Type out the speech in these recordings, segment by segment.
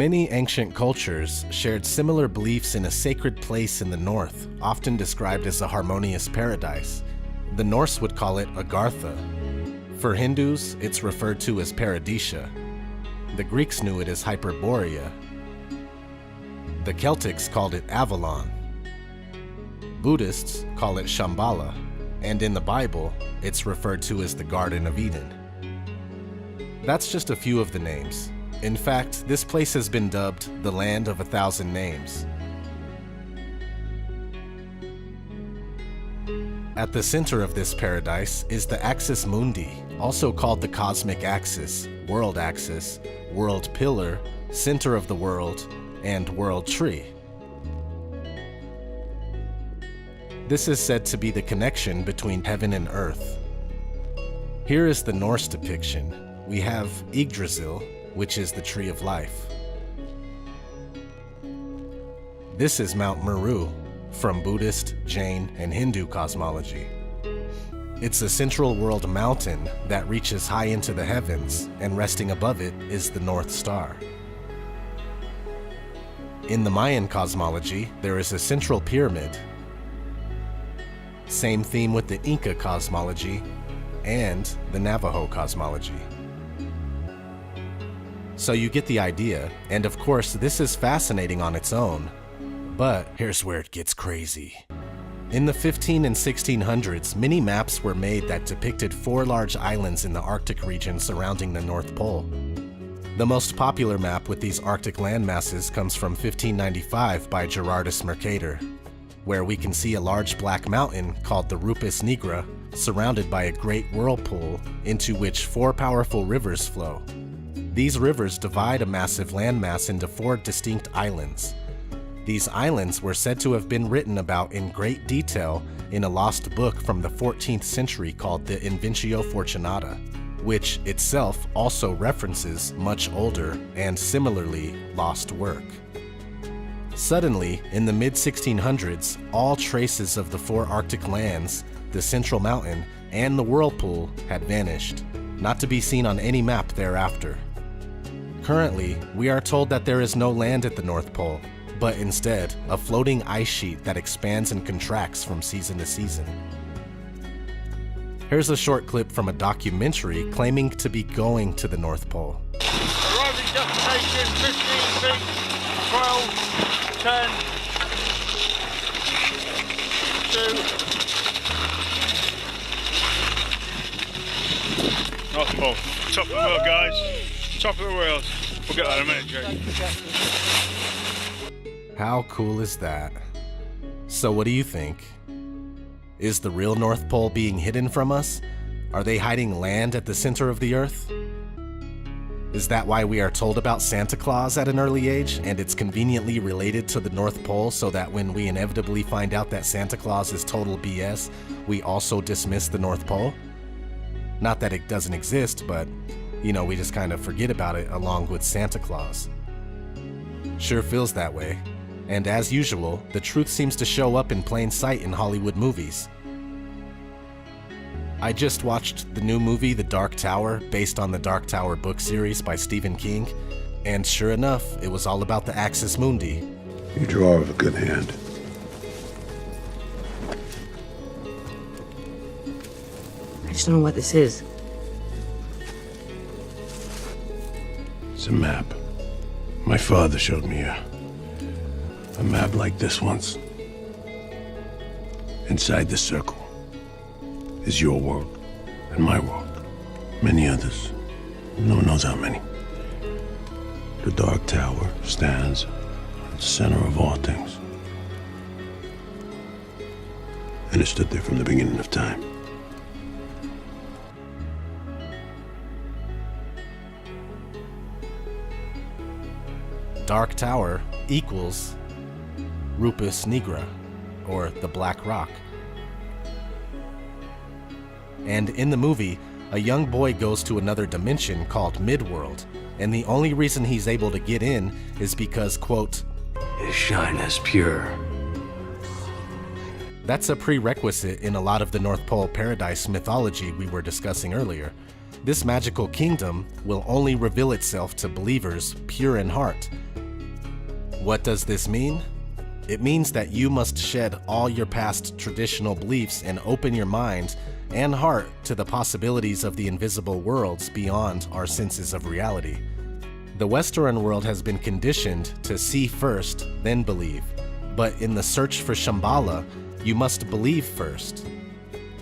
Many ancient cultures shared similar beliefs in a sacred place in the north, often described as a harmonious paradise. The Norse would call it Agartha. For Hindus, it's referred to as Paradisia. The Greeks knew it as Hyperborea. The Celtics called it Avalon. Buddhists call it Shambhala, and in the Bible, it's referred to as the Garden of Eden. That's just a few of the names. In fact, this place has been dubbed the Land of 1,000 Names. At the center of this paradise is the Axis Mundi, also called the Cosmic Axis, World Axis, World Pillar, Center of the World, and World Tree. This is said to be the connection between heaven and earth. Here is the Norse depiction. We have Yggdrasil, which is the Tree of Life. This is Mount Meru, from Buddhist, Jain, and Hindu cosmology. It's a central world mountain that reaches high into the heavens, and resting above it is the North Star. In the Mayan cosmology, there is a central pyramid. Same theme with the Inca cosmology and the Navajo cosmology. So you get the idea, and of course this is fascinating on its own, but here's where it gets crazy. In the 15 and 1600s, many maps were made that depicted 4 large islands in the Arctic region surrounding the North Pole. The most popular map with these Arctic landmasses comes from 1595 by Gerardus Mercator, where we can see a large black mountain called the Rupus Nigra, surrounded by a great whirlpool into which 4 powerful rivers flow. These rivers divide a massive landmass into 4 distinct islands. These islands were said to have been written about in great detail in a lost book from the 14th century called the Inventio Fortunata, which itself also references much older and similarly lost work. Suddenly, in the mid-1600s, all traces of the 4 Arctic lands, the Central Mountain, and the whirlpool had vanished, not to be seen on any map thereafter. Currently, we are told that there is no land at the North Pole, but instead, a floating ice sheet that expands and contracts from season to season. Here's a short clip from a documentary claiming to be going to the North Pole. Arriving destination, 15 feet, 12, 10, 2. North Pole. Top of the world, guys. Top of the world. We'll get that in a minute, Jake. How cool is that? So what do you think? Is the real North Pole being hidden from us? Are they hiding land at the center of the Earth? Is that why we are told about Santa Claus at an early age, and it's conveniently related to the North Pole so that when we inevitably find out that Santa Claus is total BS, we also dismiss the North Pole? Not that it doesn't exist, but we just kind of forget about it along with Santa Claus. Sure feels that way. And as usual, the truth seems to show up in plain sight in Hollywood movies. I just watched the new movie The Dark Tower, based on the Dark Tower book series by Stephen King, and sure enough, it was all about the Axis Mundi. You draw with a good hand. I just don't know what this is. It's a map. My father showed me a map like this once. Inside the circle is your world and my world. Many others. No one knows how many. The Dark Tower stands at the center of all things. And it stood there from the beginning of time. Dark Tower equals Rupus Nigra, or the Black Rock. And in the movie, a young boy goes to another dimension called Midworld, and the only reason he's able to get in is because, quote, his shine is pure. That's a prerequisite in a lot of the North Pole paradise mythology we were discussing earlier. This magical kingdom will only reveal itself to believers pure in heart, What does this mean? It means that you must shed all your past traditional beliefs and open your mind and heart to the possibilities of the invisible worlds beyond our senses of reality. The Western world has been conditioned to see first, then believe. But in the search for Shambhala, you must believe first.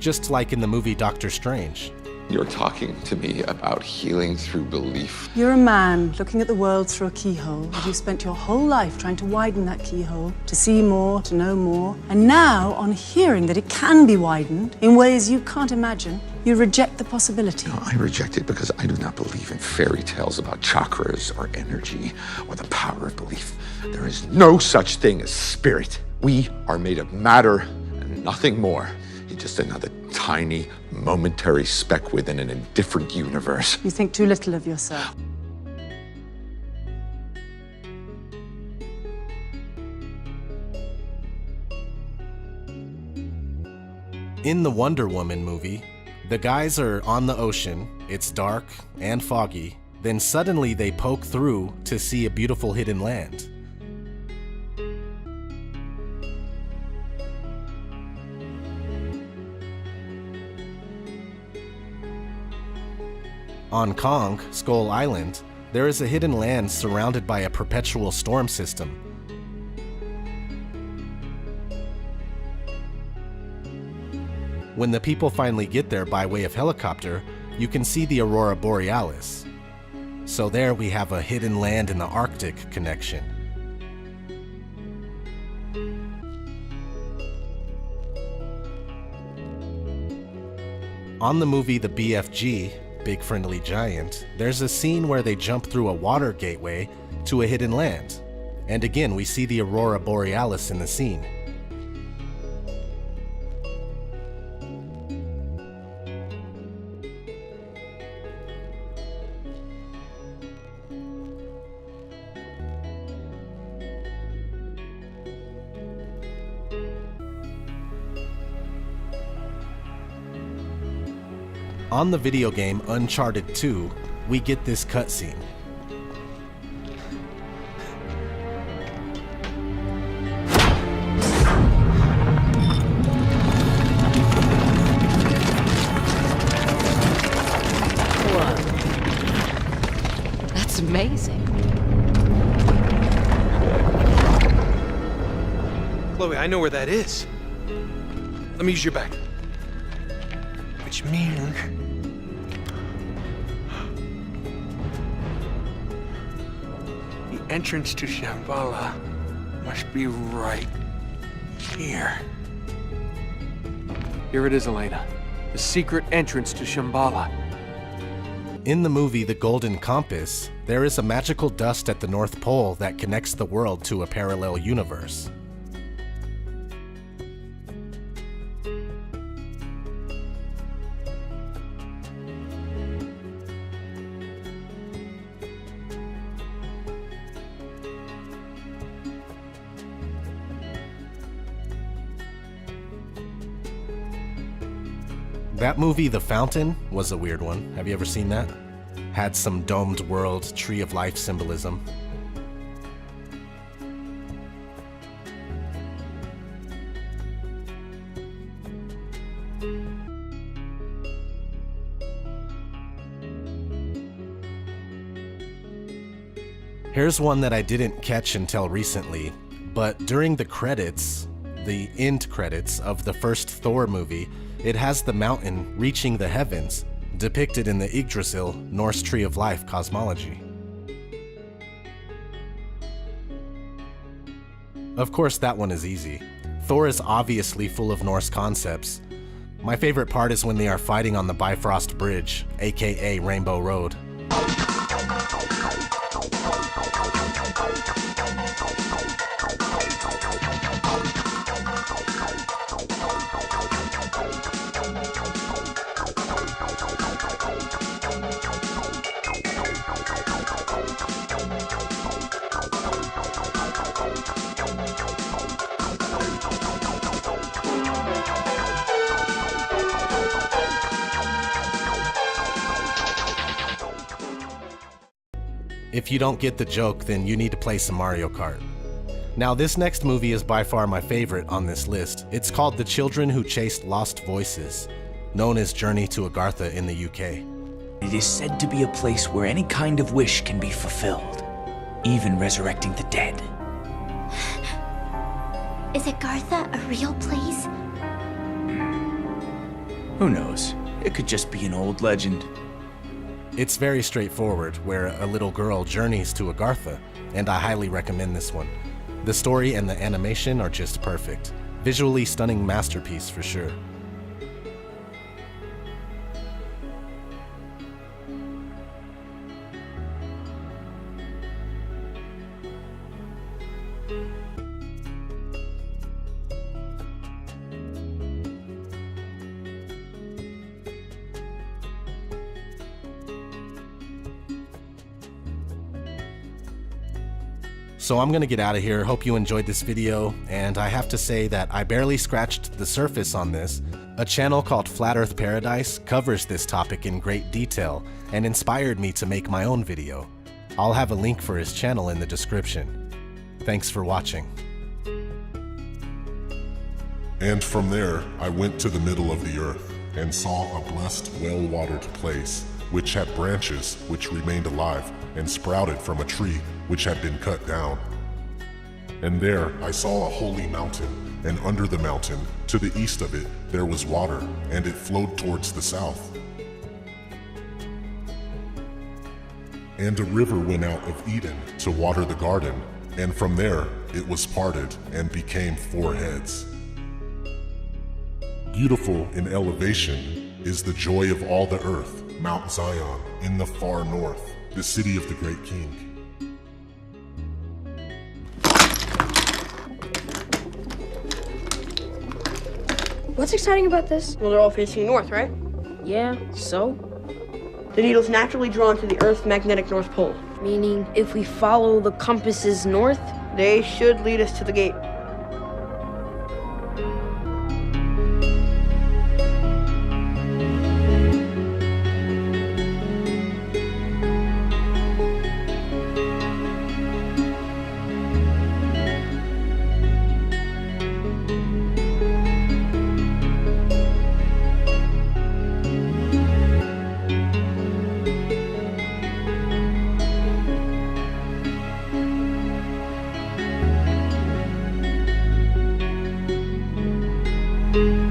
Just like in the movie Doctor Strange. You're talking to me about healing through belief. You're a man looking at the world through a keyhole, and you've spent your whole life trying to widen that keyhole, to see more, to know more. And now, on hearing that it can be widened in ways you can't imagine, you reject the possibility. No, I reject it because I do not believe in fairy tales about chakras or energy or the power of belief. There is no such thing as spirit. We are made of matter and nothing more. You're just another tiny, momentary speck within an indifferent universe. You think too little of yourself. In the Wonder Woman movie, the guys are on the ocean, it's dark and foggy, then suddenly they poke through to see a beautiful hidden land. On Kong, Skull Island, there is a hidden land surrounded by a perpetual storm system. When the people finally get there by way of helicopter, you can see the Aurora Borealis. So there we have a hidden land in the Arctic connection. On the movie The BFG, Big Friendly Giant, there's a scene where they jump through a water gateway to a hidden land. And again, we see the Aurora Borealis in the scene. On the video game Uncharted 2, we get this cutscene. Whoa. That's amazing. Chloe, I know where that is. Let me use your back. Which means... the entrance to Shambhala must be right here. Here it is, Elena. The secret entrance to Shambhala. In the movie The Golden Compass, there is a magical dust at the North Pole that connects the world to a parallel universe. That movie, The Fountain, was a weird one. Have you ever seen that? Had some domed world, tree of life symbolism. Here's one that I didn't catch until recently, but during the credits, the end credits of the first Thor movie, it has the mountain reaching the heavens, depicted in the Yggdrasil Norse Tree of Life cosmology. Of course, that one is easy. Thor is obviously full of Norse concepts. My favorite part is when they are fighting on the Bifrost Bridge, aka Rainbow Road. If you don't get the joke, then you need to play some Mario Kart. Now, this next movie is by far my favorite on this list. It's called The Children Who Chased Lost Voices, known as Journey to Agartha in the UK. It is said to be a place where any kind of wish can be fulfilled, even resurrecting the dead. Is Agartha a real place? Who knows? It could just be an old legend. It's very straightforward, where a little girl journeys to Agartha, and I highly recommend this one. The story and the animation are just perfect. Visually stunning masterpiece for sure. So I'm gonna get out of here. Hope you enjoyed this video, and I have to say that I barely scratched the surface on this. A channel called Flat Earth Paradise covers this topic in great detail and inspired me to make my own video. I'll have a link for his channel in the description. Thanks for watching. And from there, I went to the middle of the earth and saw a blessed, well-watered place, which had branches which remained alive and sprouted from a tree which had been cut down. And there I saw a holy mountain, and under the mountain, to the east of it, there was water, and it flowed towards the south. And a river went out of Eden to water the garden, and from there it was parted and became 4 heads. Beautiful in elevation is the joy of all the earth, Mount Zion, in the far north, the city of the great king. What's exciting about this? Well, they're all facing north, right? Yeah, so? The needle's naturally drawn to the Earth's magnetic North Pole. Meaning, if we follow the compasses north? They should lead us to the gate. Thank you.